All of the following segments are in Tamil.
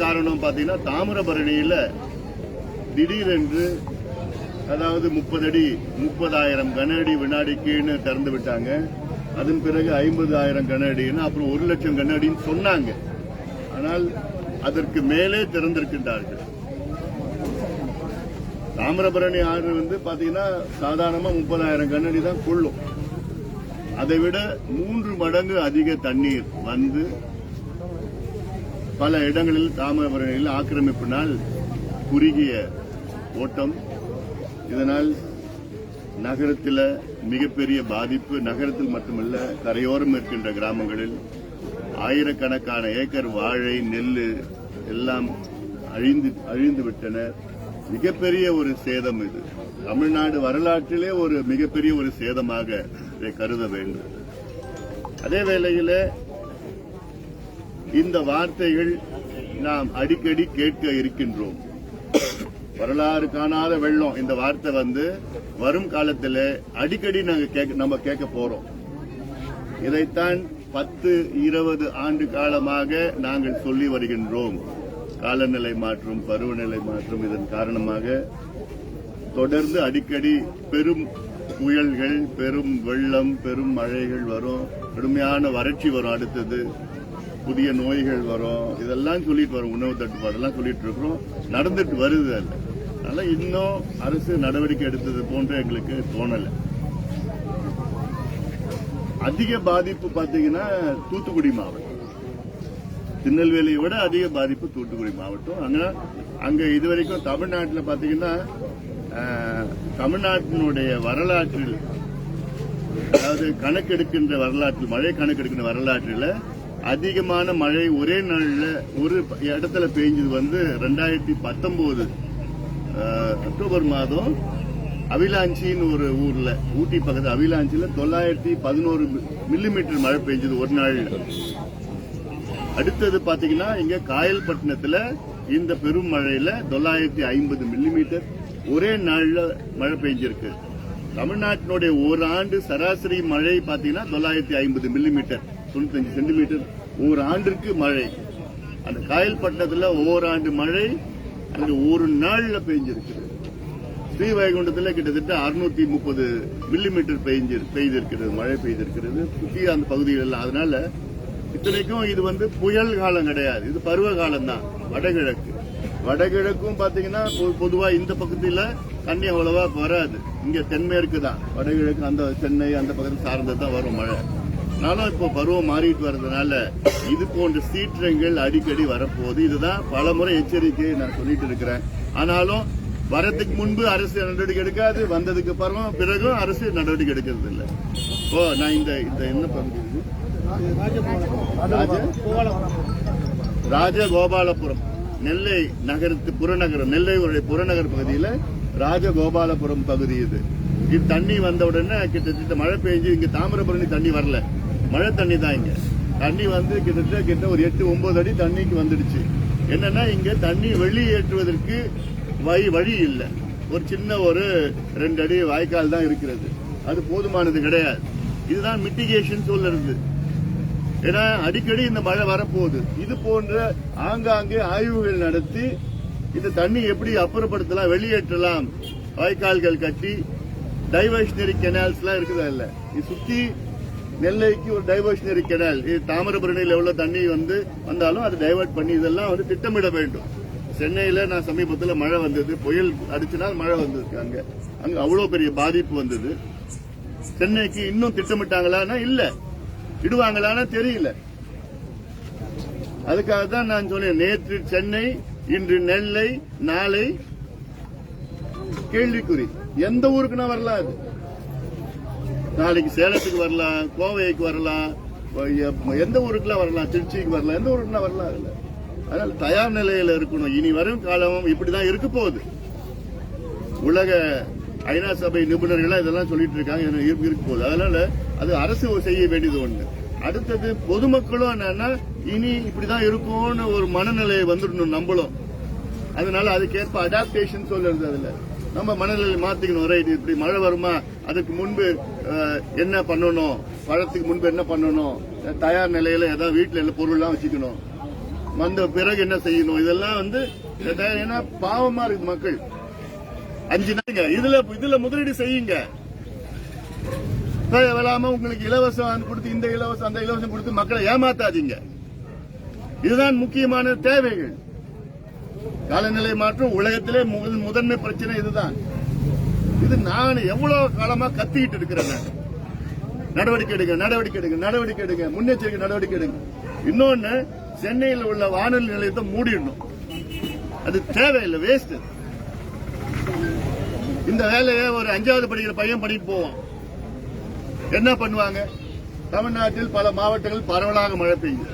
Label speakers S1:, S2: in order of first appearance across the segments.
S1: காரணம் பாத்தீங்கன்னா தாமிரபரணியில திடீரென்று அதாவது 30 அடி 30,000 கன அடி வினாடிக்குன்னு திறந்து விட்டாங்க. அதன் பிறகு 50,000 கன அடின்னு அப்புறம் 1,00,000 கன அடின்னு சொன்னாங்க. ஆனால் அதற்கு மேலே திறந்திருக்கின்றார்கள். தாமிரபரணி ஆறு பாத்தீங்கன்னா சாதாரணமா 30,000 கன அடி தான் கொள்ளும். அதை விட 3 மடங்கு அதிக தண்ணீர் வந்து பல இடங்களில் தாமிரபரணியில் ஆக்கிரமிப்பினால் குறுகிய ஓட்டம். இதனால் நகரத்தில் மிகப்பெரிய பாதிப்பு. நகரத்தில் மட்டுமல்ல, கரையோரம் இருக்கின்ற கிராமங்களில் ஆயிரக்கணக்கான ஏக்கர் வாழை, நெல் எல்லாம் அழிந்து விட்டன. மிகப்பெரிய ஒரு சேதம் இது. தமிழ்நாடு வரலாற்றிலே ஒரு மிகப்பெரிய ஒரு சேதமாக இதை கருத வேண்டும். அதே வேளையில் இந்த வார்த்தைகள் நாம் அடிக்கடி கேட்க இருக்கின்றோம். வரலாறு காணாத வெள்ளம் இந்த வார்த்தை வரும் காலத்தில் அடிக்கடி நம்ம கேட்க போறோம். இதைத்தான் 10-20 ஆண்டு காலமாக நாங்கள் சொல்லி வருகின்றோம். காலநிலை மாற்றம், பருவநிலை மாற்றம் இதன் காரணமாக தொடர்ந்து அடிக்கடி பெரும் புயல்கள், பெரும் வெள்ளம், பெரும் மழைகள் வரும், கடுமையான வறட்சி வரும், அடுத்தது புதிய நோய்கள் வரும். இதெல்லாம் சொல்லிட்டு வரும், உணவு தட்டுப்பாடெல்லாம் சொல்லிட்டு இருக்கிறோம், நடந்துட்டு வருது. அல்ல அதனால இன்னும் அரசு நடவடிக்கை எடுத்தது போன்ற எங்களுக்கு தோணல. அதிக பாதிப்பு பாத்தீங்கன்னா தூத்துக்குடி மாவட்டம், திருநெல்வேலியை விட அதிக பாதிப்பு தூத்துக்குடி மாவட்டம். அங்க இதுவரைக்கும் தமிழ்நாட்டில் பாத்தீங்கன்னா தமிழ்நாட்டினுடைய வரலாற்றில், அதாவது கணக்கெடுக்கின்ற வரலாற்றில், மழை கணக்கெடுக்கின்ற வரலாற்றில் அதிகமான மழை ஒரே நாளில் ஒரு இடத்துல பெய்ஞ்சது 2019 அக்டோபர் மாதம் அவிலாஞ்சின்னு ஒரு ஊர்ல, ஊட்டி பக்கத்து அவிலாஞ்சியில 911 மில்லிமீட்டர் மழை பெய்ஞ்சது ஒரு நாள். அடுத்தது பாத்தீங்கன்னா இங்க காயல்பட்டினத்துல இந்த பெரும் மழையில 950 மில்லிமீட்டர் ஒரே நாள்ல மழை பெய்ஞ்சிருக்கு. தமிழ்நாட்டினுடைய ஒரு ஆண்டு சராசரி மழை பாத்தீங்கன்னா 950 மில்லிமீட்டர், 95 சென்டிமீட்டர் ஒரு ஆண்டிற்கு மழை. அந்த காயல்பட்டினத்துல ஓராண்டு மழை அங்க ஒரு நாள்ல பெய்ஞ்சிருக்கு. ஸ்ரீவைகுண்டத்தில் கிட்டத்தட்ட 630 மில்லிமீட்டர் பெய்திருக்கிறது, மழை பெய்திருக்கிறது புதிய அந்த பகுதிகள். அதனால இத்தனைக்கும் இது புயல் காலம் கிடையாது, இது பருவ காலம் தான். வடகிழக்கும் பாத்தீங்கன்னா பொதுவா இந்த பக்கத்துல தண்ணி அவ்வளவா வராது. இங்க தென்மேற்கு தான், வடகிழக்கு அந்த சென்னை அந்த பக்கத்தில் சார்ந்ததான் வரும் மழை. ஆனாலும் இப்போ பருவம் மாறிட்டு வர்றதுனால இது போன்ற சீற்றங்கள் அடிக்கடி வரப்போகுது. இதுதான் பல முறை எச்சரிக்கை நான் சொல்லிட்டு இருக்கிறேன். ஆனாலும் வரதுக்கு முன்பு அரசு நடவடிக்கை எடுக்காது, வந்ததுக்கு பிறகும் அரசு நடவடிக்கை எடுக்கிறது இல்லை. நான் இந்த என்ன பகுதி, ராஜகோபாலபுரம், நெல்லை நகரத்து புறநகரம், நெல்லை புறநகர் பகுதியில் ராஜகோபாலபுரம் பகுதி. இது தண்ணி வந்த உடனே கிட்டத்தட்ட மழை பெஞ்சு இங்க தாமிரபரணி தண்ணி வரல, மழை தண்ணி தான். இங்க தண்ணி கிட்டத்தட்ட ஒரு 8-9 அடி தண்ணிக்கு வந்துடுச்சு. என்னன்னா இங்க தண்ணி வெளியேற்றுவதற்கு வழி இல்லை. ஒரு சின்ன ஒரு 2 அடி வாய்க்கால் தான் இருக்கிறது, அது போதுமானது கிடையாது. இதுதான் மிட்டிகேஷன் சொல்லுறது. ஏன்னா அடிக்கடி இந்த மழை வரப்போகுது. இது போன்ற ஆங்காங்கே ஆய்வுகள் நடத்தி இந்த தண்ணி எப்படி அப்புறப்படுத்தலாம், வெளியேற்றலாம், வாய்க்கால்கள் கட்டி டைவர்ஷனரி கெனால்ஸ் எல்லாம் இருக்குதா இல்ல, இது சுத்தி நெல்லைக்கு ஒரு டைவர்ஷனரி கெனால், தாமிரபரணியில் எவ்வளவு தண்ணி வந்தாலும் அதை டைவர்ட் பண்ணி இதெல்லாம் திட்டமிட வேண்டும். சென்னையில நான் சமீபத்தில் மழை வந்தது, புயல் அடிச்சுனால் மழை வந்தது, அங்க அவ்வளவு பெரிய பாதிப்பு வந்தது. சென்னைக்கு இன்னும் திட்டமிட்டாங்களான்னா இல்ல, இடுவாங்களான்னா தெரியல. அதுக்காக தான் நான் சொன்னேன், நேற்று சென்னை, இன்று நெல்லை, நாளை கேள்விக்குறி. எந்த ஊருக்குன்னா வரலாம், அது நாளைக்கு சேலத்துக்கு வரலாம், கோவைக்கு வரலாம், எந்த ஊருக்குலாம் வரலாம், திருச்சிக்கு வரலாம், எந்த ஊருக்குன்னா வரலாம். அதுல அதனால தயார் நிலையில இருக்கணும். இனி வரும் காலம் இப்படிதான் இருக்க போகுது. உலக ஐநா சபை நிபுணர்கள் இதெல்லாம் சொல்லிட்டு இருக்காங்க, இருக்க போகுது. அதனால அது அரசு செய்ய வேண்டியது ஒண்ணு. அடுத்தது பொதுமக்களும் என்னன்னா இனி இப்படிதான் இருக்கும்னு ஒரு மனநிலையை வந்துடணும் நம்மளும். அதனால அதுக்கேற்ப அடாப்டேஷன் சொல்றது, அதுல நம்ம மனநிலை மாத்திக்கணும். ரைட், இப்படி மழை வருமா, அதுக்கு முன்பு என்ன பண்ணணும், பழத்துக்கு முன்பு என்ன பண்ணணும், தயார் நிலையில ஏதாவது வீட்டுல பொருள்லாம் வச்சுக்கணும். வந்த பிறகு என்ன செய்யணும், இதெல்லாம் வந்து ஏன்னா பாவமா இருக்கு மக்கள். 5 நாளுங்க இதுல முதலீடு செய்யுங்க. வேளாம உங்களுக்கு இலவசம் கொடுத்து இந்த இலவசம் அந்த இலவசம் கொடுத்து மக்களை ஏமாத்தாதீங்க. இதுதான் முக்கியமான தேவைகள். காலநிலை மாற்றம் உலகத்திலே முதன்மை பிரச்சனை இதுதான். இது நான் எவ்வளவு காலமா கத்திக்கிட்டு இருக்கிறேன். நடவடிக்கை எடுங்க, நடவடிக்கை எடுங்க, நடவடிக்கை எடுங்க, முன்னெச்சரிக்கை நடவடிக்கை எடுங்க. இன்னொன்னு, சென்னையில் உள்ள வானொலி நிலையத்தை மூடிடணும். அது தேவையில்லை, வேஸ்ட். இந்த வேலையை ஒரு 5வது படிக்கிற பையன் பண்ணிட்டு போவான். என்ன பண்ணுவாங்க? தமிழ்நாட்டில் பல மாவட்டங்கள் பரவலாக மழை பெய்யும்.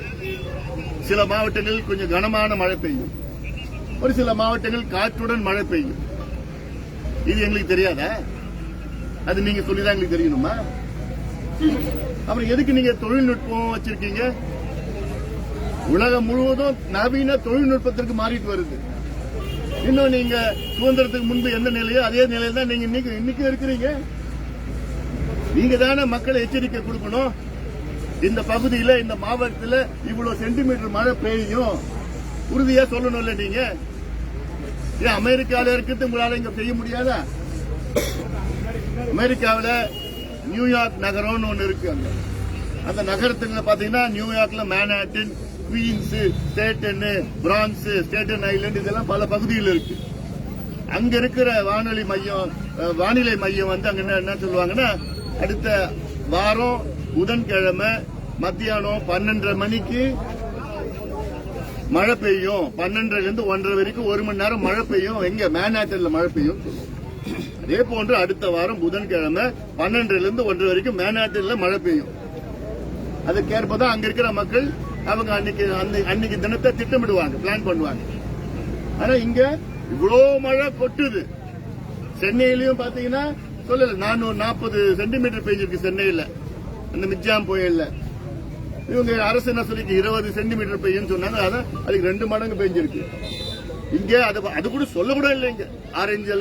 S1: சில மாவட்டங்களில் கொஞ்சம் கனமான மழை பெய்யும். ஒரு சில மாவட்டங்கள் காற்றுடன் மழை பெய்யும். இது எங்களுக்கு தெரியாதா? அது நீங்க சொல்லிதான் எங்களுக்கு தெரியணுமா? அப்புறம் எதுக்கு நீங்க தொழில்நுட்பம் வச்சிருக்கீங்க? உலகம் முழுவதும் நவீன தொழில்நுட்பத்திற்கு மாறிட்டு வருது. இன்னும் நீங்க சுதந்திரத்துக்கு முன்பு எந்த நிலையோ அதே நிலையில தான் நீங்க இன்னைக்கு இருக்கிறீங்க. நீங்க தானே மக்களை எச்சரிக்கை கொடுக்கணும். இந்த பகுதியில இந்த மாவட்டத்தில் இவ்வளவு சென்டிமீட்டர் மழை பெய்யும் உறுதியா சொல்லணும்ல. நீங்க ஏன் அமெரிக்காவில் இருக்கிறது உங்களால இங்க செய்ய முடியாதா? அமெரிக்காவில் நியூயார்க் நகரம்னு ஒன்னு இருக்கு. அந்த நகரத்துக்கு பாத்தீங்கன்னா நியூயார்க்ல மேன்ஹாட்டன், குவீன்ஸ், ஸ்டேட்டன், பிரான்ஸ், ஸ்டேட்டன் ஐலண்ட் இதெல்லாம் பல பகுதியில் இருக்கு. அங்க இருக்கிற வானிலை மையம் வந்து அங்க என்ன சொல்லுவாங்கன்னா, அடுத்த வாரம் புதன்கிழமை மத்தியானம் 12:30 மணிக்கு மழை பெய்யும். 12:30 1:30 வரைக்கும் 1 மணி நேரம் மழை பெய்யும். எங்க மேன்ஹாட்டன்ல மழை பெய்யும். அதே போன்று அடுத்த வாரம் புதன்கிழமை 12:30 1:30 வரைக்கும் மேன்ஹாட்டன்ல மழை பெய்யும். அதுக்கேற்பதான் அங்க இருக்கிற மக்கள் அவங்க அன்னைக்கு தினத்தை திட்டமிடுவாங்க, பிளான் பண்ணுவாங்க. ஆனா இங்க இவ்வளவு மழை கொட்டுது. சென்னையிலயும் பாத்தீங்கன்னா சொல்லல 440 சென்டிமீட்டர் பெய்ஞ்சிருக்கு சென்னையில, அந்த மிக்ஜாம் புயல்ல. இவங்க அரசு என்ன சொல்லி 20 சென்டிமீட்டர் பெய்யும் சொன்னாங்க. அதான் அதுக்கு 2 மடங்கு பெய்ஞ்சிருக்கு. இங்க அது கூட சொல்ல கூட இல்லை. இங்க ஆரஞ்சு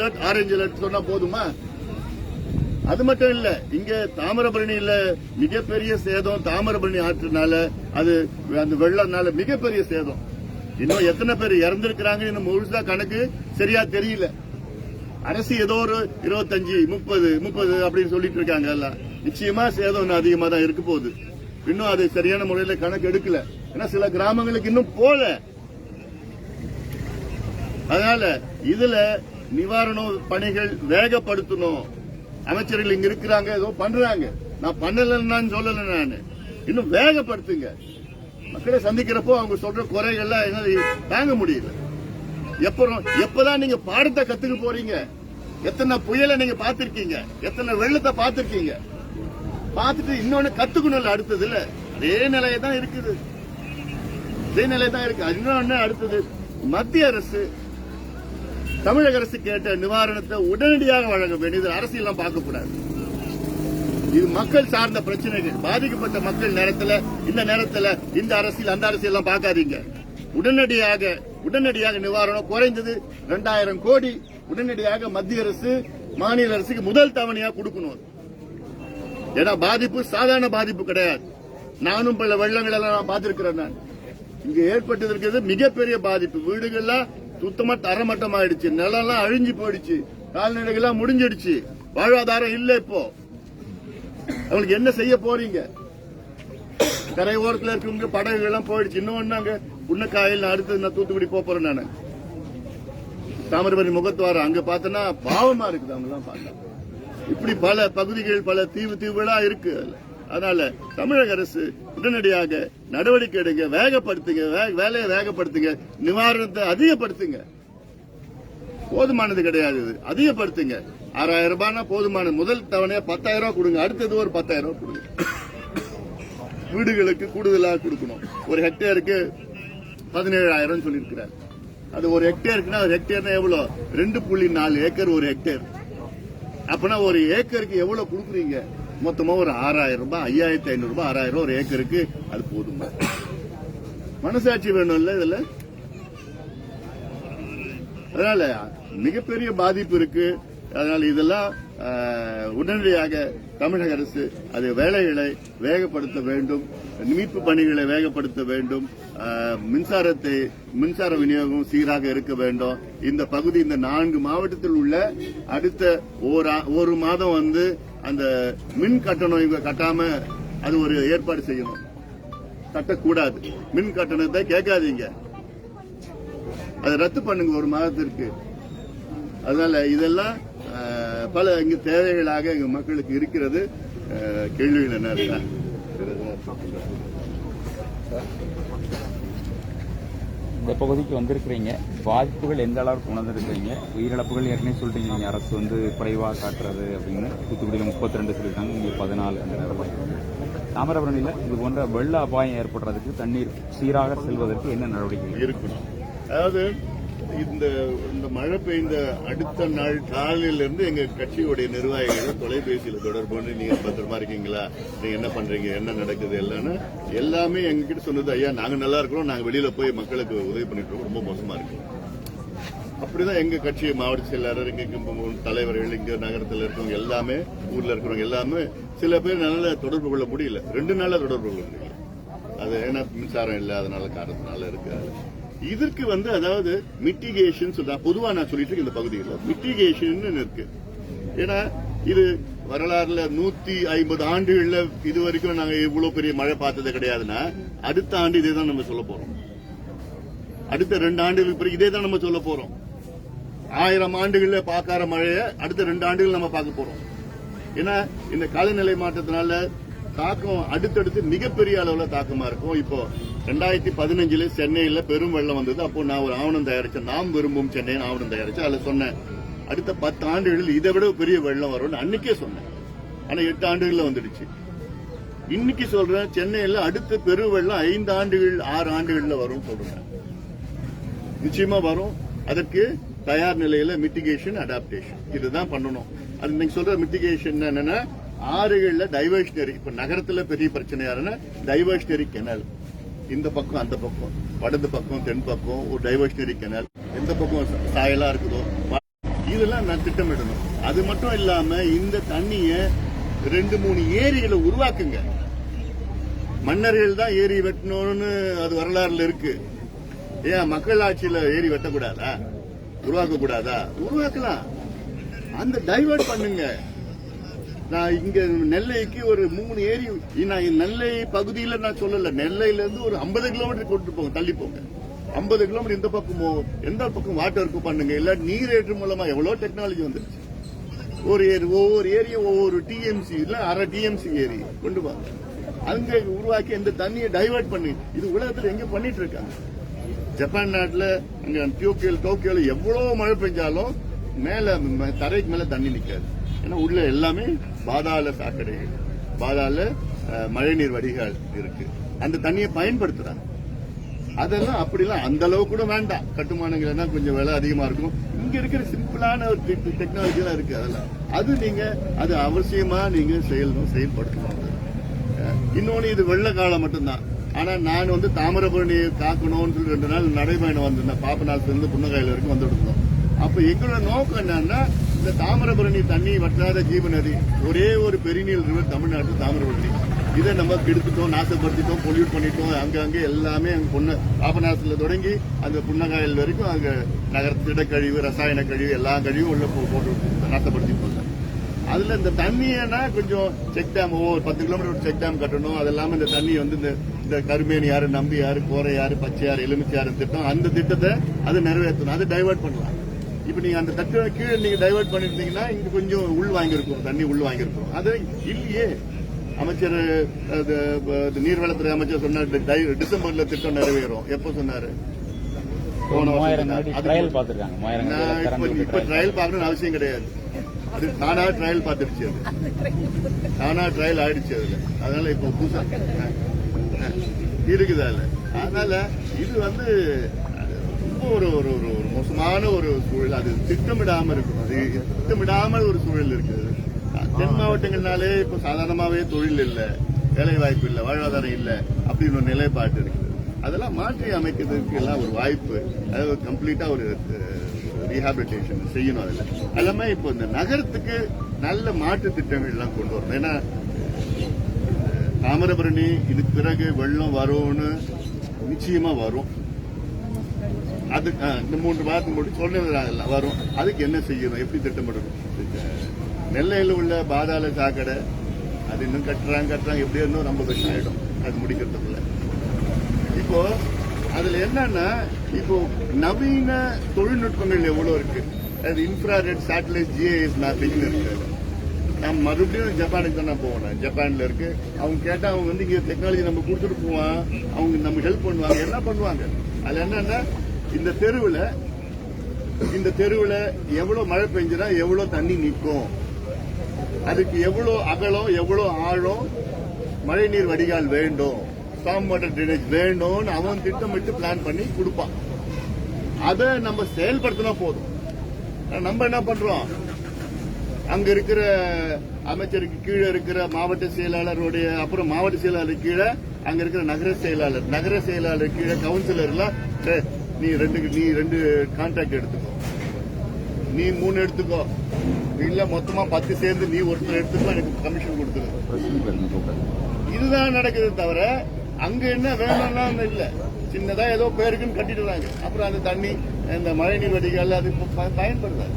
S1: அலர்ட் சொன்னா போதுமா? அது மட்டும் இல்ல, இங்க தாமிரபரணியில மிகப்பெரிய சேதம். தாமிரபரணி ஆற்றுனால அது அந்த வெள்ளம்னால மிகப்பெரிய சேதம். இன்னும் எத்தனை பேர் இறந்திருக்கிறாங்க இன்னும் முழுசா கணக்கு சரியா தெரியல. அரசு ஏதோ ஒரு 25, 30 அப்படின்னு சொல்லிட்டு இருக்காங்க. நிச்சயமா சேதம் அதிகமா தான் இருக்க போகுது. இன்னும் அது சரியான முறையில கணக்கு எடுக்கல. ஏன்னா சில கிராமங்களுக்கு இன்னும் போல. அதனால இதுல நிவாரண பணிகள் வேகப்படுத்தணும். அமைச்சர்கள் இங்க இருக்கிறாங்க, ஏதோ பண்றாங்க. நான் பண்ணலன்னு சொல்லல. நான் இன்னும் வேகப்படுத்துங்க. மக்களை சந்திக்கிறப்போ அவங்க சொல்ற குறைகள்லாம் என்ன தாங்க முடியல. எப்பதான் நீங்க பாடத்தை கத்துக்க போறீங்க? எத்தனை புயலை நீங்க பாத்திருக்கீங்க? எத்தனை வெள்ளத்தை பாத்திருக்கீங்க? பார்த்துட்டு இன்னொன்னு கத்துக்கணும். அடுத்தது இல்ல, அதே நிலையை தான் இருக்குது. அதே நிலை தான் இருக்கு. இன்னொன்னு அடுத்தது, மத்திய அரசு தமிழக அரசு கேட்ட நிவாரணத்தை உடனடியாக வழங்க வேண்டியது. அரசியல் பார்க்க கூடாது. இது மக்கள் சார்ந்த பிரச்சனைகள். பாதிக்கப்பட்ட மக்கள் இந்த நேரத்தில் இந்த அரசியல் அந்த அரசியல் பார்க்காதீங்க. உடனடியாக நிவாரணம் குறைந்தது 2000 கோடி உடனடியாக மத்திய அரசு மாநில அரசுக்கு முதல் தவணையா கொடுக்கணும். ஏன்னா பாதிப்பு சாதாரண பாதிப்பு கிடையாது. நானும் பல வெள்ளங்கள் எல்லாம் நான் பார்த்திருக்கிறேன். நான் இங்க ஏற்பட்டு இருக்கிறது மிகப்பெரிய பாதிப்பு. வீடுகள்லாம் சுத்தமா தரமட்டம் ஆயிடுச்சு, நிலம் அழிஞ்சு போயிடுச்சு, கால்நடைகள்லாம் முடிஞ்சிடுச்சு, வாழ்வாதாரம் இல்ல. இப்போ அவங்களுக்கு என்ன செய்ய போறீங்க? கரை ஓரத்தில் இருக்கிறவங்க படகுகள் எல்லாம் போயிடுச்சு. இன்னொன்னு அங்க புன்னக்காயில் அடுத்தது நான் தூத்துக்குடி போறேன். நான் தாமிரபரணி முகத்துவாரம் அங்க பார்த்தேன்னா பாவமா இருக்குது. அவங்க எல்லாம் பார்த்தா இப்படி பல பகுதிகள் பல தீவுகளா இருக்கு. அதனால தமிழக அரசு உடனடியாக நடவடிக்கை எடுங்க, வேகப்படுத்துங்க, வேலையை வேகப்படுத்துங்க, நிவாரணத்தை அதிகப்படுத்துங்க. போதுமானது கிடையாது, அதிகப்படுத்துங்க. 6000 ரூபாய்னா போதுமான. முதல் தவணையா 10,000 ரூபாய் கொடுங்க, அடுத்தது ஒரு 10,000 ரூபாய் கொடுங்க. வீடுகளுக்கு கூடுதலாக கொடுக்கணும். ஒரு ஹெக்டேருக்கு 17,000 சொல்லியிருக்கிறார். அது ஒரு ஹெக்டேருக்குன்னா ஒரு ஹெக்டேர்னா எவ்வளவு? 2.4 ஏக்கர் ஒரு ஹெக்டேர். அப்பனா ஒரு ஏக்கருக்கு எவ்வளவு கொடுக்குறீங்க? மொத்தமா ஒரு 6,000 ரூபாய், 5,500 ரூபாய், 6,000 ஒரு ஏக்கருக்கு. அது போதுமா? மனசாட்சி வேணும்ல இதுல. அதனால மிகப்பெரிய பாதிப்பு இருக்கு. அதனால இதெல்லாம் உடனடியாக தமிழக அரசு அது வேலைகளை வேகப்படுத்த வேண்டும், மீட்பு பணிகளை வேகப்படுத்த வேண்டும். மின்சார விநியோகம் சீராக இருக்க வேண்டும். இந்த பகுதி இந்த 4 மாவட்டத்தில் உள்ள அடுத்த ஒரு மாதம் வந்து அந்த மின் கட்டணம் இவங்க கட்டாம அது ஒரு ஏற்பாடு செய்யணும். கட்டக்கூடாது. மின் கட்டணத்தை கேட்காதீங்க, அதை ரத்து பண்ணுங்க ஒரு மாதத்திற்கு. அதனால இதெல்லாம் பல இங்க தேவைகளாக எங்க மக்களுக்கு இருக்கிறது. கேள்விகள் என்ன இருக்கா?
S2: இந்த பகுதிக்கு வந்திருக்கிறீங்க, பாதிப்புகள் எந்த அளவுக்கு உணர்ந்திருக்கிறீங்க? உயிரிழப்புகள் ஏற்கனவே சொல்லிட்டீங்க, நீங்க அரசு வந்து குறைவாக காட்டுறது அப்படின்னு. தூத்துக்குடியில் 32 சொல்லியிருக்காங்க, இங்கே 14 அந்த நிலைமை. தாமிரபரணியில் இது போன்ற வெள்ள அபாயம் ஏற்படுறதுக்கு தண்ணீர் சீராக செல்வதற்கு என்ன நடவடிக்கை
S1: இருக்கணும்? அதாவது இந்த மழை பெய்ந்த அடுத்த நாள் காலையில இருந்து எங்க கட்சியுடைய நிர்வாகிகள் தொலைபேசியில தொடர்பு பண்ணி நீங்க பத்திரமா இருக்கீங்களா, நீங்க என்ன பண்றீங்க, என்ன நடக்குது எல்லாமே எங்ககிட்ட சொன்னது, ஐயா நாங்க நல்லா இருக்கிறோம், நாங்க வெளியில போய் மக்களுக்கு உதவி பண்ணிட்டு இருக்கோம், ரொம்ப மோசமா இருக்கு. அப்படிதான் எங்க கட்சி மாவட்ட செயலாளர், எங்க தலைவர்கள், இங்க நகரத்தில் இருக்கிறவங்க எல்லாமே, ஊர்ல இருக்கிறவங்க எல்லாமே, சில பேர் நல்ல தொடர்பு கொள்ள முடியல, 2 நாளா தொடர்பு கொள்ள முடியல. அது ஏன்னா மின்சாரம் இல்லாதனால காரணத்தினால இருக்கு. இதற்கு வந்து அதாவது மிட்டிகேஷன் சொல்றா, பொதுவா நான் சொல்லிட்டு இந்த பகுதியில் மிட்டிகேஷன் இருக்கு. ஏன்னா இது வரலாறுல 150 ஆண்டுகள்ல இது வரைக்கும் நாங்க இவ்வளவு பெரிய மழை பார்த்தது கிடையாதுன்னா, அடுத்த ஆண்டு இதே தான் நம்ம சொல்ல போறோம். அடுத்த 2 ஆண்டுகளுக்கு பிறகு இதே தான் நம்ம சொல்ல போறோம். 1000 ஆண்டுகள்ல பார்க்காத மழையை அடுத்த 2 ஆண்டுகள் நம்ம பார்க்க போறோம். ஏன்னா இந்த காலநிலை மாற்றத்தினால தாக்கம் அடுத்தடுத்து மிகப்பெரிய அளவுல தாக்கமா இருக்கும். இப்போ 2015 சென்னையில பெரும் வெள்ளம் வந்தது. அப்போ நான் ஒரு ஆவணம் தயாரிச்சேன், நாம் விரும்பும் சென்னைன்னு ஆவணம் தயாரிச்சேன். அதுல சொன்னேன் அடுத்த 10 ஆண்டுகளில் இதை விட பெரிய வெள்ளம் வரும்னு அன்னைக்கே சொன்னேன். ஆனா 8 ஆண்டுகள்ல வந்துடுச்சு. இன்னைக்கு சொல்றேன், சென்னையில அடுத்த பெரு வெள்ளம் 5 ஆண்டுகள் 6 ஆண்டுகள்ல வரும் சொல்றேன். நிச்சயமா வரும். அதற்கு தயார் நிலையில மிட்டிகேஷன், அடாப்டேஷன் இதுதான் பண்ணணும். அது நீங்க சொல்ற மிட்டிகேஷன் என்னன்னா, ஆறுகள்ல டைவர்ஷனரி, இப்ப நகரத்துல பெரிய பிரச்சனை யாருன்னா டைவர்ஷனரி கெனல், இந்த பக்கம் அந்த பக்கம், வடது பக்கம் தென் பக்கம் ஒரு டைவர்ஷனரி கெனல், எந்த பக்கம் சாயலா இருக்குதோ இதெல்லாம் நான் திட்டமிடணும். அது மட்டும் இல்லாம இந்த தண்ணிய 2-3 ஏரிகளை உருவாக்குங்க. மன்னர்கள் தான் ஏரி வெட்டணும்னு அது வரலாறுல இருக்கு. ஏன் மக்கள் ஆட்சியில ஏரி வெட்டக்கூடாதா, உருவாக்க கூடாதா? உருவாக்கலாம். அந்த டைவர்ட் பண்ணுங்க. நான் இங்க நெல்லைக்கு ஒரு 3 ஏரி, நான் நெல்லை பகுதியில நான் சொல்லல, நெல்லையில இருந்து ஒரு 50 கிலோமீட்டர் கொண்டு போங்க, தள்ளி போங்க. 50 கிலோமீட்டர் இந்த பக்கமோ எந்த பக்கம் வாட்டருக்கு பண்ணுங்க. இல்ல நீர் ஏற்று மூலமா எவ்வளவு டெக்னாலஜி வந்துருச்சு. ஒவ்வொரு ஏரியா ஒவ்வொரு டிஎம்சி இல்ல அரை டிஎம்சி ஏரி கொண்டு வாங்க. அங்க உருவாக்கி இந்த தண்ணியை டைவர்ட் பண்ணி, இது உலகத்துல எங்க பண்ணிட்டு இருக்காங்க. ஜப்பான் நாட்டுல அங்க டோக்கியோல எவ்வளவு மழை பெஞ்சாலும் மேல தரைக்கு மேல தண்ணி நிக்காது. ஏன்னா உள்ள எல்லாமே பாதாள சாக்கடைகள், பாதாள மழைநீர் வடிகால் இருக்கு. அந்த தண்ணியை பயன்படுத்துறாங்க. அதெல்லாம் அப்படிலாம் அந்த அளவு கூட வேண்டாம். கட்டுமானங்கள் தான் கொஞ்சம் விலை அதிகமா இருக்கும். இங்க இருக்கிற சிம்பிளான ஒரு டெக்னாலஜி எல்லாம் இருக்கு. அதெல்லாம் அது நீங்க அது அவசியமா நீங்க செயல்படுத்தணும். இன்னொன்னு இது வெள்ள காலம் மட்டும்தான். ஆனா நான் வந்து தாமிரபரணி காக்கணும்னு சொல்லி 2 நாள் நடைபயணம் வந்திருந்தேன். பாப்பநாட்டுல இருந்து புன்னகாயில வரைக்கும் வந்துட்டு இருந்தோம். அப்ப எங்களோட நோக்கம் என்னன்னா, இந்த தாமிரபரணி தண்ணி வற்றாத ஜீவநதி, ஒரே ஒரு பெருநீர் ரிவர் தமிழ்நாட்டு தாமிரபரணி. இதை நம்ம கெடுத்துட்டோம், நாசப்படுத்திட்டோம், பொல்யூட் பண்ணிட்டோம். அங்கங்கே எல்லாமே பாபநாசத்துல தொடங்கி அந்த புன்னகாயல் வரைக்கும் அங்க நகர கழிவு, ரசாயன கழிவு, எல்லா கழிவும் உள்ள போட்டு நாசப்படுத்திட்டு. அதுல இந்த தண்ணியனா கொஞ்சம் செக் டேம், ஒவ்வொரு 10 கிலோமீட்டர் செக் டேம் கட்டணும். அது இல்லாம இந்த தண்ணி வந்து இந்த கருமேனி யாரு, நம்பி யாரு, கோரை யாரு, பச்சை யாரு, எலுமிச்சை யாரு திட்டம், அந்த திட்டத்தை அது நிறைவேற்றணும். அதை டைவர்ட் பண்ணலாம். இப்ப நீங்க அந்த தட்டு கீழே நீங்க டைவர்ட் பண்ணிருந்தீங்கன்னா இங்க கொஞ்சம் உள் வாங்கியிருக்கும், தண்ணி உள் வாங்கியிருக்கும். அது இல்லையே. அமைச்சர் நீர்வளத்துறை அமைச்சர் சொன்னார் டிசம்பர்ல திட்டம் நிறைவேறும். எப்ப சொன்னாரு? இப்ப ட்ரையல் பார்க்கணும்னு அவசியம் கிடையாது. அது தானா ட்ரையல் பார்த்துருச்சு, அது தானா ட்ரையல் ஆயிடுச்சு அதுல. அதனால இப்ப புதுசா இருக்குதா இல்ல. அதனால இது வந்து ரொம்ப ஒரு மோசமான ஒரு சூழல். அது திட்டமிடாம இருக்கணும். அது திட்டமிடாமல் ஒரு சூழல் இருக்குது. தென் மாவட்டங்கள்னாலே இப்ப சாதாரணமாவே தொழில் இல்ல, வேலை வாய்ப்பு இல்ல, வாழ்வாதாரம் இல்ல அப்படின்னு ஒரு நிலைப்பாட்டு இருக்குது. அதெல்லாம் மாற்றி அமைக்கிறதுக்கு எல்லாம் ஒரு வாய்ப்பு, அதாவது கம்ப்ளீட்டா ஒரு ரீஹாபிலிட்டேஷன் செய்யணும். அதுல எல்லாமே இப்போ இந்த நகரத்துக்கு நல்ல மாற்று திட்டங்கள் எல்லாம் கொண்டு வரணும். ஏன்னா தாமிரபரணி இதுக்கு பிறகு வெள்ளம் வரும்னு நிச்சயமா வரும். அது இந்த 3 மாதத்துக்கு முன்னாடி சொன்னது வரும். அதுக்கு என்ன செய்யணும், எப்படி திட்டமிடணும்? நெல்லையில் உள்ள பாதாள சாக்கடை அது இன்னும் கட்டுறாங்க எப்படியோ இன்னும் ரொம்ப கஷ்டம் ஆயிடும் அது முடிக்கிறதுக்குள்ள. இப்போ அதுல என்னன்னா, இப்போ நவீன தொழில்நுட்பங்கள் எவ்வளவு இருக்கு. அது இன்ஃப்ராரெட் சேட்டலைட் ஜிஐஎஸ் மேப்பிங் இருக்கு. நான் மறுபடியும் ஜப்பானுக்கு தான் நான் போவேன். ஜப்பான்ல இருக்கு. அவங்க கேட்டா அவங்க வந்து இங்க டெக்னாலஜி நம்ம கொடுத்துட்டு போவான், அவங்க நம்ம ஹெல்ப் பண்ணுவாங்க. என்ன பண்ணுவாங்க அதுல என்னன்னா, இந்த தெருவுல எவ்வளவு மழை பெஞ்சுனா எவ்வளவு தண்ணி நிற்கும், அதுக்கு எவ்வளவு அகலம் எவ்வளவு ஆழம் மழை நீர் வடிகால் வேண்டும், ஸ்டாம் வாட்டர் ட்ரைனேஜ் வேண்டும்னு அவன் திட்டமிட்டு பிளான் பண்ணி கொடுப்பான். அதை நம்ம செயல்படுத்தினா போதும். நம்ம என்ன பண்றோம், அங்க இருக்கிற அமைச்சருக்கு கீழே இருக்கிற மாவட்ட செயலாளருடைய, அப்புறம் மாவட்ட செயலாளர் கீழே அங்க இருக்கிற நகர செயலாளர் கீழே கவுன்சிலர் எல்லாம், நீ ரெண்டு கான்ட்ராக்ட் எடுத்துக்கோ, நீ 3 எடுத்துக்கோ, இல்ல மொத்தமா 10 சேர்ந்து நீ ஒருத்தர் எடுத்துக்கோ, எனக்கு கமிஷன் கொடுத்துரு. இதுதான் நடக்குது தவிர அங்க என்ன வேணும்னா இல்ல. சின்னதா ஏதோ பேருக்குன்னு கட்டிடுறாங்க. அப்புறம் அந்த தண்ணி இந்த மழைநீர் வடிகால் அது பயன்படுறாங்க.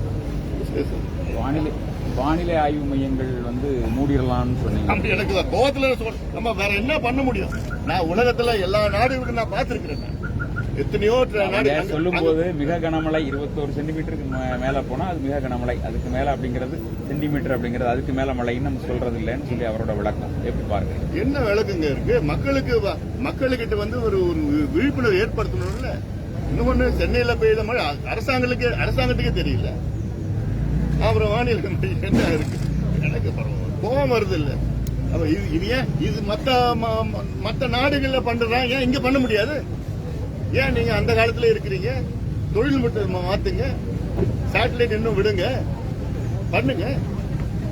S2: வானிலை ஆய்வு மையங்கள் வந்து மூடிடலாம்னு சொன்னீங்க.
S1: எனக்கு கோவத்துல நம்ம வேற என்ன பண்ண முடியும்? நான் உலகத்துல எல்லா நாடுகளுக்கும் நான் பார்த்திருக்கிறேன். எத்தனையோ
S2: சொல்லும் போது மிக கனமழை 21 சென்டிமீட்டருக்கு மேல போனா அது மிக கனமழை, அதுக்கு மேல அப்படிங்கிறது சென்டிமீட்டர் அப்படிங்கிறது அதுக்கு மேல மழைன்னு நம்ம சொல்றது இல்லைன்னு சொல்லி அவரோட விளக்கம் எப்படி பாருங்க.
S1: என்ன விளக்குங்க இருக்கு? மக்களுக்கிட்ட வந்து ஒரு விழிப்புணர்வு ஏற்படுத்தணும்ல. இன்னொன்னு, சென்னையில பெய்த மழை அரசாங்கத்துக்கே தெரியல. அப்புறம் வானிலை என்ன இருக்கு? எனக்கு கோபம் வருது இல்ல. இது மத்த நாடுகள்ல பண்றாங்க, ஏன் இங்க பண்ண முடியாது? ஏன் நீங்க அந்த காலத்துல இருக்கிறீங்க? தொழில்நுட்பத்தை மாத்துங்க, சேட்டலைட் இன்னும் விடுங்க, பண்ணுங்க.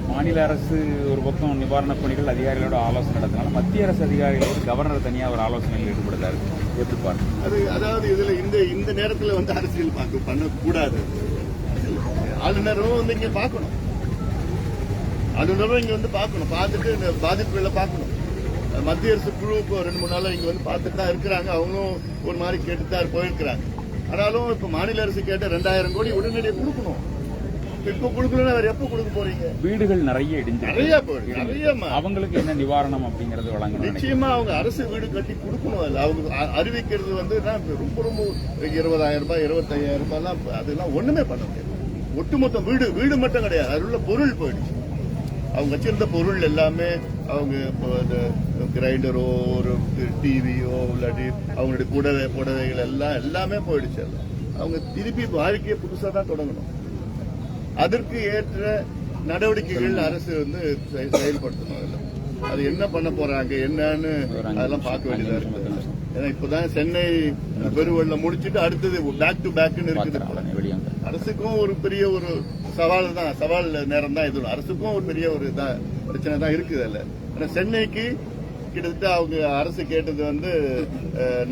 S2: மாநில அரசு ஒரு பக்கம் நிவாரணப் பணிகள் அதிகாரிகளோட ஆலோசனை நடத்தினாலும் மத்திய அரசு அதிகாரிகளோடு கவர்னர் தனியா ஒரு ஆலோசனையில் ஈடுபடுத்தாரு. எப்படி பாருங்க?
S1: அதாவது இதுல இந்த நேரத்துல வந்து அரசியல் பண்ணக்கூடாது. ஆளுநரும் வந்து இங்க பாக்கணும், ஆளுநரும் இங்க வந்து பாக்கணும், பார்த்துட்டு இந்த பாதிப்புகளை பாக்கணும். மத்திய அரசு குழு இப்போ 2-3 நாளா இங்க வந்து பார்த்துட்டு தான் இருக்கிறாங்க. அவங்களும் ஒரு மாதிரி கேட்டுதான் போயிருக்கிறாங்க. ஆனாலும் இப்ப மாநில அரசு கேட்ட 2000 கோடி உடனடியாக கொடுக்கணும். இப்ப கொடுக்கலன்னா வேற எப்ப கொடுக்க போறீங்க?
S2: வீடுகள் நிறைய
S1: நிறைய
S2: அவங்களுக்கு என்ன நிவாரணம் அப்படிங்கறது வழங்கணும்.
S1: நிச்சயமா அவங்க அரசு வீடு கட்டி கொடுக்கணும். இல்ல அவங்க அறிவிக்கிறது வந்து ரொம்ப 20,000 ரூபாய் 25,000 ரூபாய் எல்லாம் அதெல்லாம் ஒண்ணுமே பண்ண முடியாது. ஒட்டுமொத்த வீடு மட்டும் கிடையாது, அதில் உள்ள பொருள் போயிடுச்சு. அவங்க வச்சிருந்த பொருள் எல்லாமே, அவங்க கிரைண்டரோ ஒரு டிவியோ இல்லாட்டி அவங்களுடைய புடவைகள் எல்லாமே போயிடுச்சு. அவங்க திருப்பி வாழ்க்கையை புதுசா தான் தொடங்கணும். அதற்கு ஏற்ற நடவடிக்கைகள் அரசு வந்து செயல்படுத்தணும். அது என்ன பண்ண போறாங்க என்னன்னு அதெல்லாம் பார்க்க வேண்டியதா இருக்கு. ஏன்னா இப்பதான் சென்னை பெருவெள்ளம் முடிச்சுட்டு அடுத்தது பேக் டு பேக்னு இருக்குது. அரசுக்கும் ஒரு பெரிய ஒரு சவால் நேரம் தான் இது. அரசுக்கும் ஒரு பெரிய ஒரு பிரச்சனை தான் இருக்குது. அல்ல ஆனா சென்னைக்கு கிட்டத்தட்ட அவங்க அரசு கேட்டது வந்து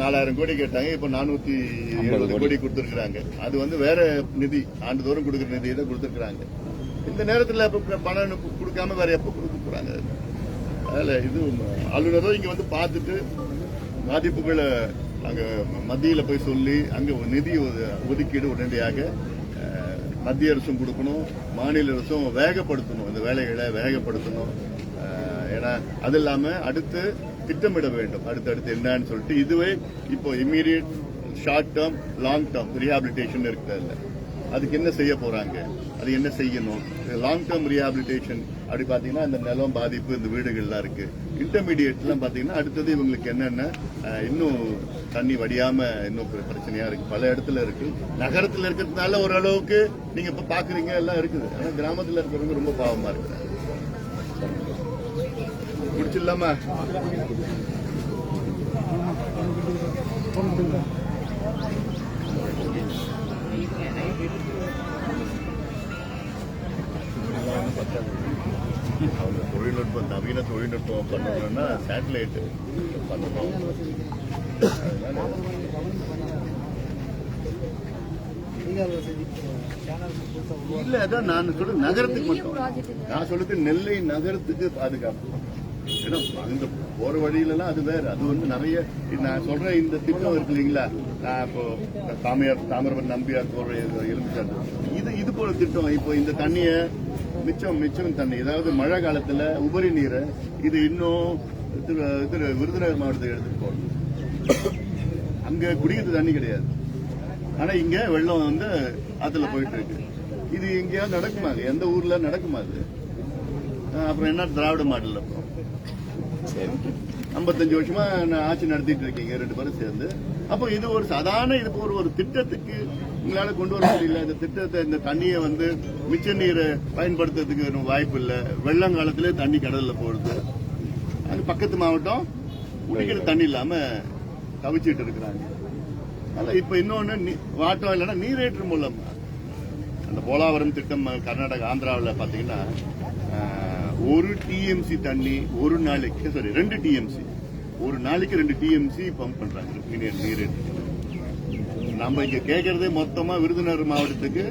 S1: 4000 கோடி கேட்டாங்க. இப்ப 420 கோடி கொடுத்திருக்காங்க. அது வந்து வேற நிதி, ஆண்டுதோறும் கொடுக்கிற நிதியை தான் கொடுத்திருக்காங்க. இந்த நேரத்தில் பணம் கொடுக்காம வேற எப்ப கொடுக்க போறாங்க? அதில் இது ஆளுநரும் இங்க வந்து பார்த்துட்டு பாதிப்புகளை அங்க மத்தியில போய் சொல்லி அங்க நிதி ஒதுக்கீடு உடனடியாக மத்திய அரசும் கொடுக்கணும், மாநில அரசும் வேகப்படுத்தணும், இந்த வேலைகளை வேகப்படுத்தணும். ஏன்னா அது இல்லாம அடுத்து திட்டமிட வேண்டும், அடுத்தடுத்து என்னன்னு சொல்லிட்டு. இதுவே இப்போ immediate, short term, long term rehabilitation இருக்குல்ல, அதுக்கு என்ன செய்ய போறாங்க, அது என்ன செய்யணும். லாங் டேர்ம் ரீஹாபிலிட்டேஷன் அப்படி பாத்தீங்கன்னா இந்த நிலம் பாதிப்பு, இந்த வீடுகள்லாம் இருக்கு. இன்டர்மீடியட்லாம் பாத்தீங்கன்னா அடுத்தது இவங்களுக்கு என்னென்ன இன்னும் தண்ணி வடியாம இன்னும் பிரச்சனையா இருக்கு, பல இடத்துல இருக்கு. நகரத்துல இருக்கிறதுனால ஓரளவுக்கு நீங்க இப்ப பாக்குறீங்க எல்லாம் இருக்குது. ஆனா கிராமத்துல இருக்கிறவங்க ரொம்ப பாவமா இருக்கு. முடிச்சிடலாமா? அவங்க தொழில்நுட்பம், நவீன தொழில்நுட்பம் பண்ணணும்னா சேட்டலைட் பண்ணணும். இல்ல, அதான் நான் சொல்றது நகரத்துக்கு மட்டும். நான் சொல்றது நெல்லை நகரத்துக்கு பாதுகாப்பு. ஏன்னா அந்த போற வழியில எல்லாம் அது வேற. அது வந்து நிறைய நான் சொல்ற இந்த திட்டம் இருக்கு இல்லைங்களா, நான் இப்போ தாமிரபரணி நம்பியார் போற எலுமிச்சாண்டு இது போல திட்டம். இப்போ இந்த தண்ணிய மிச்சம் தண்ணி, அதாவது மழை காலத்துல உபரி நீரை இது இன்னும் விருதுநகர் மாவட்டத்தை எடுத்துட்டு போகணும். அங்க குடிக்கிறது தண்ணி கிடையாது, ஆனா இங்க வெள்ளம் வந்து ஆத்துல போயிட்டு இருக்கு. இது எங்கேயாவது நடக்குமா? எந்த ஊர்ல நடக்குமா? அது அப்புறம் என்ன திராவிட மாடல்? அப்புறம் 55 வருஷமா நான் ஆட்சி நடத்திட்டு இருக்கீங்க 2 பேரும் சேர்ந்து. அப்போ இது ஒரு சாதாரண இது ஒரு திட்டத்துக்கு உங்களால கொண்டு வர முடியல. இந்த திட்டத்தை, இந்த தண்ணியை வந்து மிச்ச நீரை பயன்படுத்துறதுக்கு வாய்ப்பு இல்லை. வெள்ளங்காலத்திலே தண்ணி கடல்ல போடுது. அது பக்கத்து மாவட்டம் குடிக்கிற தண்ணி இல்லாம தவிச்சிட்டு இருக்கிறாங்க. அதனால இப்ப இன்னொன்னு வாட்டம் இல்லைன்னா நீரேற்று மூலம் அந்த போலாவரம் திட்டம் கர்நாடகா ஆந்திராவில் பாத்தீங்கன்னா 1 TMC தண்ணி ஒரு நாளைக்கு 2 TMC ஒரு நாளைக்கு 2 TMC பம்ப் பண்றாங்க நீரேற்று. நம்ம இங்க கேட்கறதே மொத்தமா விருதுநகர் மாவட்டத்துக்கு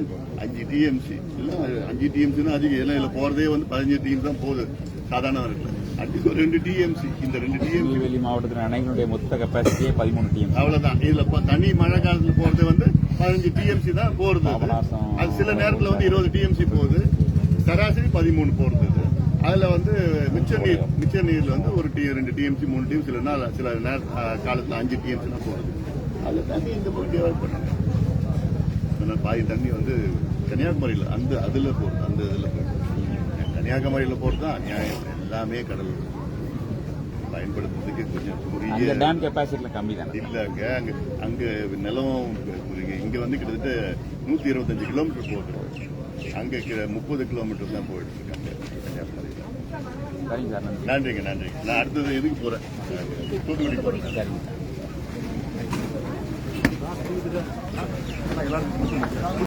S1: 5 TMC இல்ல 5 TMC அதிகம். ஏன்னா இதுல போறதே வந்து 15 TMC தான் போகுது சாதாரண இருக்கு. அட்லீஸ்ட் ஒரு 2 TMC. இந்த 2 TMC
S2: திருநெல்வேலி மாவட்டத்தில் அணைகளுடைய மொத்த கெப்பாசிட்டியே 13 TMC.
S1: அவ்வளவுதான். இதுல தண்ணி மழை காலத்துல போறது வந்து 15 TMC தான் போறது. அது சில நேரத்துல வந்து 20 TMC போகுது, சராசரி 13 போறது. அதுல வந்து மிச்ச நீர்ல வந்து ஒரு 2 TMC 3 TMC சில காலத்துல 5 TMC தான் போறது. அதுல தண்ணி இந்த பக்கம் டெவலப் பண்ணாங்க. அதனால பாதி தண்ணி வந்து கன்னியாகுமரியில அதுல போறது, அந்த இதுல போறது. கன்னியாகுமரியில போறதுதான் நியாயம். எல்லாமே கடல் பயன்படுத்துறதுக்கு கொஞ்சம்
S2: அந்த டேம் கெப்பாசிட்டில கம்மி தான்
S1: இல்லங்க. அங்க நிலம் இங்க வந்து கிட்டத்தட்ட 125 கிலோமீட்டர் போகுது. அங்க 30 கிலோமீட்டர் தான் போயிட்டு இருக்காங்க கன்னியாகுமரி.
S2: சரிங்க சார்,
S1: நன்றிங்க. நான் அடுத்தது எதுக்கு போறேன்? தூத்துக்குடி போறேன்.
S2: சரிங்க சார்.